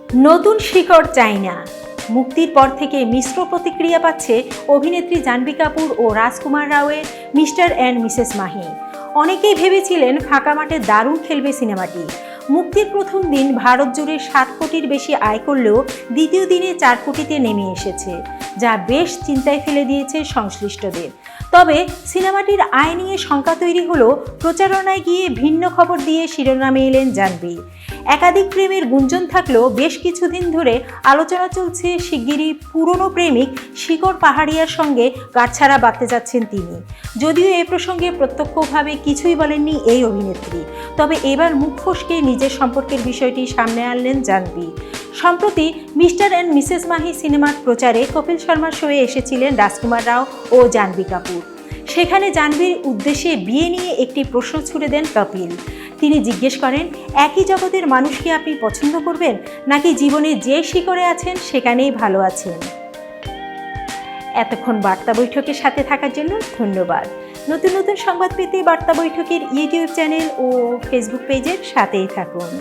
নতুন শিকড় চাই না। মুক্তির পর থেকে মিশ্র প্রতিক্রিয়া পাচ্ছে অভিনেত্রী জাহ্নবী কাপুর ও রাজকুমার রাওয়ের মিস্টার অ্যান্ড মিসেস মাহি। অনেকেই ভেবেছিলেন ফাঁকা মাঠে দারুণ খেলবে সিনেমাটি। মুক্তির প্রথম দিন ভারত জুড়ে 7 কোটির বেশি আয় করলেও দ্বিতীয় দিনে 4 কোটিতে নেমে এসেছে, যা বেশ চিন্তায় ফেলে দিয়েছে সংশ্লিষ্টদের। তবে সিনেমাটির আয় নিয়ে শঙ্কা তৈরি হলো প্রচারণায় গিয়ে ভিন্ন খবর দিয়ে শিরোনামে এলেন জাহ্নবী। একাধিক প্রেমের গুঞ্জন থাকলেও বেশ কিছুদিন ধরে আলোচনা চলছে শিগগিরই পুরনো প্রেমিক শিকড় পাহাড়িয়ার সঙ্গে গাঁটছড়া বাঁধতে যাচ্ছেন তিনি। যদিও এ প্রসঙ্গে প্রত্যক্ষভাবে কিছুই বলেননি এই অভিনেত্রী, তবে এবার মুখ ফসকে নিজের সম্পর্কের বিষয়টি সামনে আনলেন জাহ্নবী। সম্প্রতি মিস্টার অ্যান্ড মিসেস মাহি সিনেমার প্রচারে কপিল শর্মার শোয়ে এসেছিলেন রাজকুমার রাও ও জাহ্নবী কাপুর। সেখানে জাহ্নবীর উদ্দেশ্যে বিয়ে নিয়ে একটি প্রশ্ন ছুড়ে দেন কপিল। তিনি জিজ্ঞেস করেন, একই জগতের মানুষকে আপনি পছন্দ করবেন, নাকি জীবনে যে শিকড়ে আছেন সেখানেই ভালো আছেন? এতক্ষণ বার্তা বৈঠকের সাথে থাকার জন্য ধন্যবাদ। নতুন নতুন সংবাদ পেতে বার্তা বৈঠকের ইউটিউব চ্যানেল ও ফেসবুক পেজের সাথেই থাকুন।